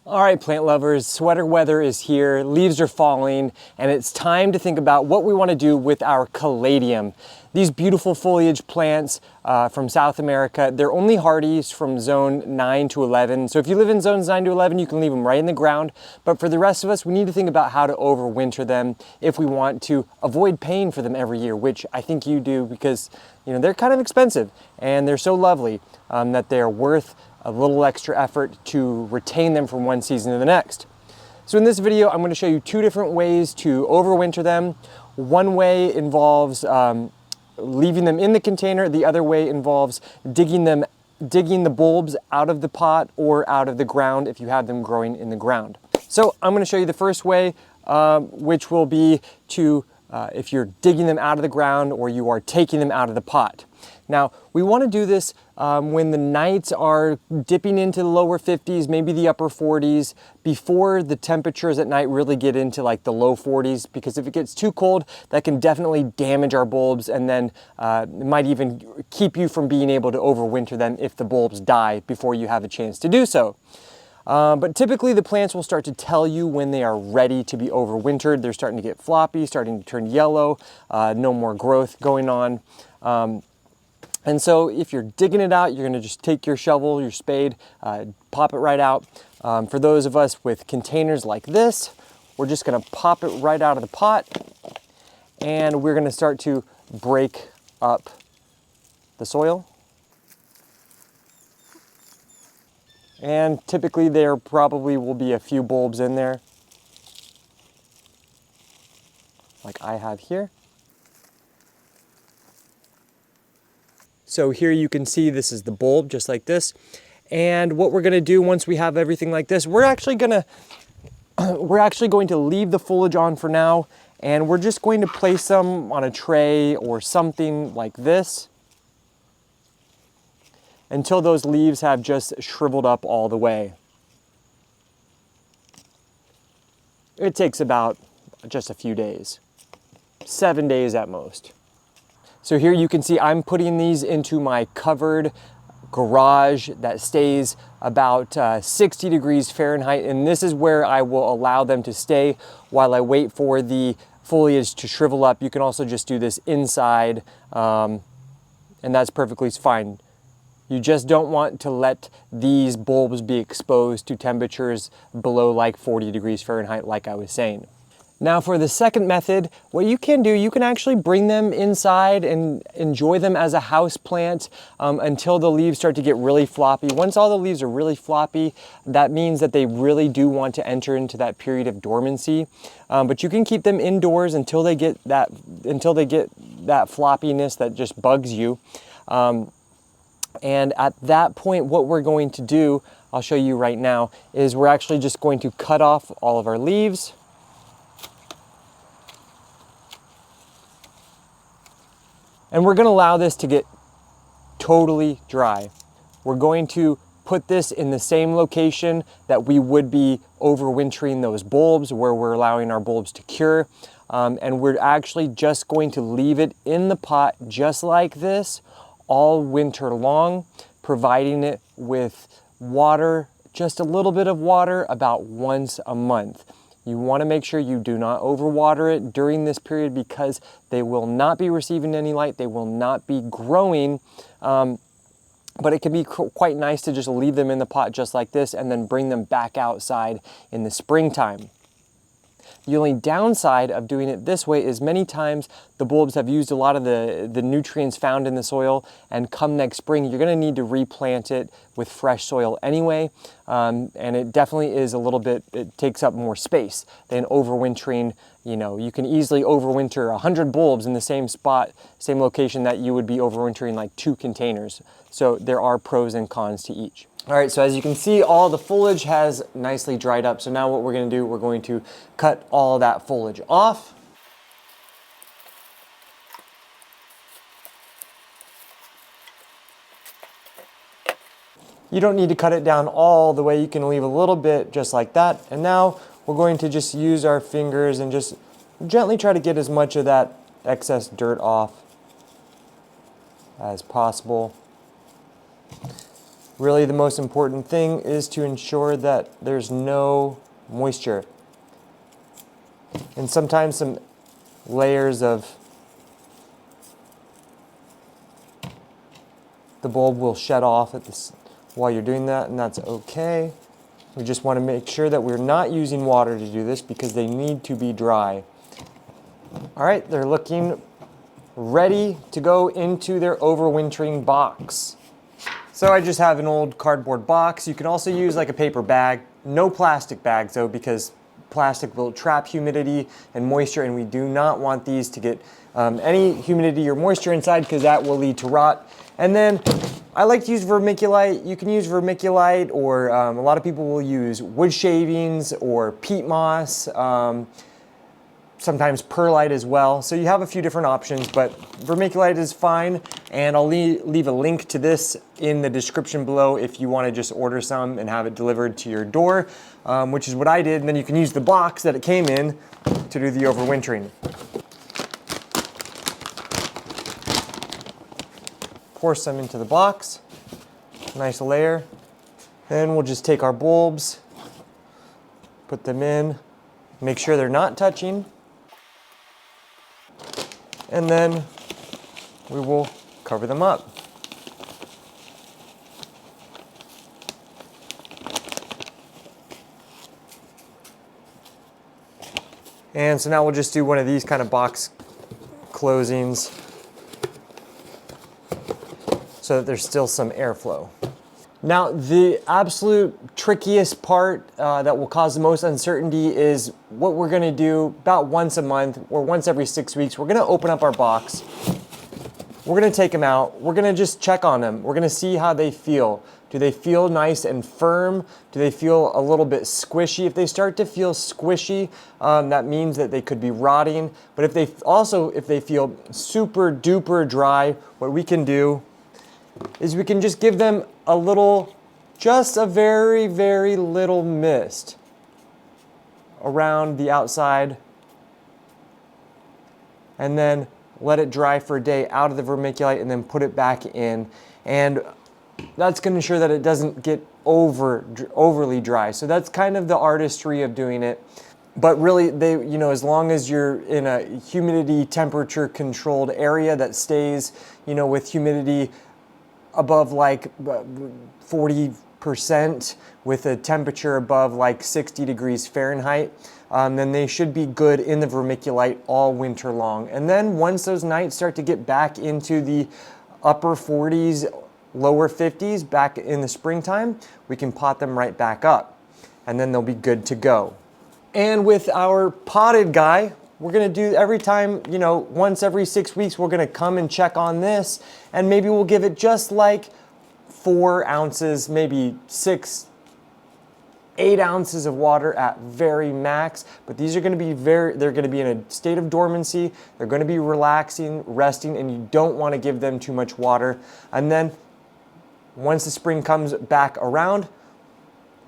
All right, plant lovers, sweater weather is here, leaves are falling, and it's time to think about what we want to do with our caladium. These beautiful foliage plants from South America, they're only hardies from zone 9 to 11. So if you live in zones 9 to 11, you can leave them right in the ground. But for the rest of us, we need to think about how to overwinter them if we want to avoid paying for them every year, which I think you do because they're kind of expensive and they're so lovely that they're worth a little extra effort to retain them from one season to the next. So in this video, I'm going to show you two different ways to overwinter them. One way involves leaving them in the container. The other way involves digging the bulbs out of the pot or out of the ground if you have them growing in the ground. So I'm going to show you the first way, which will be to if you're digging them out of the ground or you are taking them out of the pot. Now, we want to do this when the nights are dipping into the lower 50s, maybe the upper 40s, before the temperatures at night really get into like the low 40s, because if it gets too cold, that can definitely damage our bulbs, and then it might even keep you from being able to overwinter them if the bulbs die before you have a chance to do so. But typically the plants will start to tell you when they are ready to be overwintered. They're starting to get floppy, starting to turn yellow, no more growth going on. And so if you're digging it out, you're going to just take your shovel, your spade, pop it right out. For those of us with containers like this, we're just going to pop it right out of the pot, and we're going to start to break up the soil. And typically there probably will be a few bulbs in there, like I have here. So here you can see this is the bulb, just like this. And what we're gonna do once we have everything like this, we're actually going to leave the foliage on for now, and we're just going to place them on a tray or something like this until those leaves have just shriveled up all the way. It takes about just a few days, 7 days at most. So here you can see I'm putting these into my covered garage that stays about 60 degrees Fahrenheit, and this is where I will allow them to stay while I wait for the foliage to shrivel up. You can also just do this inside, and that's perfectly fine. You just don't want to let these bulbs be exposed to temperatures below like 40 degrees Fahrenheit, like I was saying. Now for the second method, what you can do, you can actually bring them inside and enjoy them as a house plant until the leaves start to get really floppy. Once all the leaves are really floppy, that means that they really do want to enter into that period of dormancy. But you can keep them indoors until they get that floppiness that just bugs you. And at that point, what we're going to do, I'll show you right now, is we're actually just going to cut off all of our leaves. And we're going to allow this to get totally dry. We're going to put this in the same location that we would be overwintering those bulbs, where we're allowing our bulbs to cure. And we're actually just going to leave it in the pot just like this all winter long, providing it with water, just a little bit of water about once a month. You want to make sure you do not overwater it during this period because they will not be receiving any light, they will not be growing, but it can be quite nice to just leave them in the pot just like this and then bring them back outside in the springtime. The only downside of doing it this way is many times the bulbs have used a lot of the nutrients found in the soil, and come next spring you're going to need to replant it with fresh soil anyway, and it definitely is a little bit, it takes up more space than overwintering. You can easily overwinter 100 bulbs in the same spot, same location that you would be overwintering like 2 containers. So there are pros and cons to each. All right, so as you can see, all the foliage has nicely dried up. So now what we're going to do, we're going to cut all that foliage off. You don't need to cut it down all the way. You can leave a little bit just like that. And now we're going to just use our fingers and just gently try to get as much of that excess dirt off as possible. Really, the most important thing is to ensure that there's no moisture. And sometimes some layers of the bulb will shed off at this while you're doing that, and that's okay. We just want to make sure that we're not using water to do this because they need to be dry. All right, they're looking ready to go into their overwintering box. So I just have an old cardboard box. You can also use like a paper bag. No plastic bags though, because plastic will trap humidity and moisture, and we do not want these to get any humidity or moisture inside because that will lead to rot. And then I like to use vermiculite. You can use vermiculite, or a lot of people will use wood shavings or peat moss. Sometimes perlite as well. So you have a few different options, but vermiculite is fine. And I'll leave a link to this in the description below if you want to just order some and have it delivered to your door, which is what I did. And then you can use the box that it came in to do the overwintering. Pour some into the box, nice layer. Then we'll just take our bulbs, put them in, make sure they're not touching. And then we will cover them up. And so now we'll just do one of these kind of box closings so that there's still some airflow. Now, the absolute trickiest part that will cause the most uncertainty is what we're gonna do about once a month or once every 6 weeks. We're gonna open up our box. We're gonna take them out. We're gonna just check on them. We're gonna see how they feel. Do they feel nice and firm? Do they feel a little bit squishy? If they start to feel squishy, that means that they could be rotting. But if they feel super duper dry, what we can do is we can just give them a little, just a very, very little mist around the outside, and then let it dry for a day out of the vermiculite and then put it back in. And that's going to ensure that it doesn't get overly dry. So that's kind of the artistry of doing it. But really, as long as you're in a humidity temperature controlled area that stays, with humidity above like 40% with a temperature above like 60 degrees Fahrenheit, then they should be good in the vermiculite all winter long. And then once those nights start to get back into the upper 40s, lower 50s back in the springtime, we can pot them right back up and then they'll be good to go. And with our potted guy, we're gonna do every time, once every 6 weeks, we're gonna come and check on this, and maybe we'll give it just like 4 ounces, maybe 6, 8 ounces of water at very max. But these are gonna be they're gonna be in a state of dormancy. They're gonna be relaxing, resting, and you don't wanna give them too much water. And then once the spring comes back around,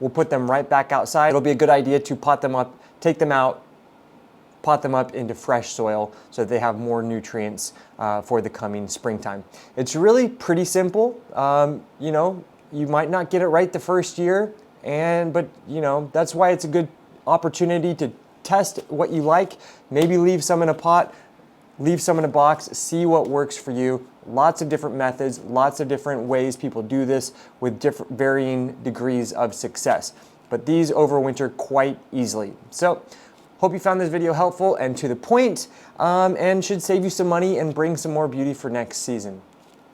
we'll put them right back outside. It'll be a good idea to pot them up, take them out, pot them up into fresh soil so that they have more nutrients for the coming springtime. It's really pretty simple. You might not get it right the first year, but that's why it's a good opportunity to test what you like. Maybe leave some in a pot, leave some in a box, see what works for you. Lots of different methods, lots of different ways people do this with different varying degrees of success. But these overwinter quite easily. So, hope you found this video helpful and to the point, and should save you some money and bring some more beauty for next season.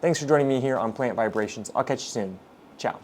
Thanks for joining me here on Plant Vibrations. I'll catch you soon. Ciao.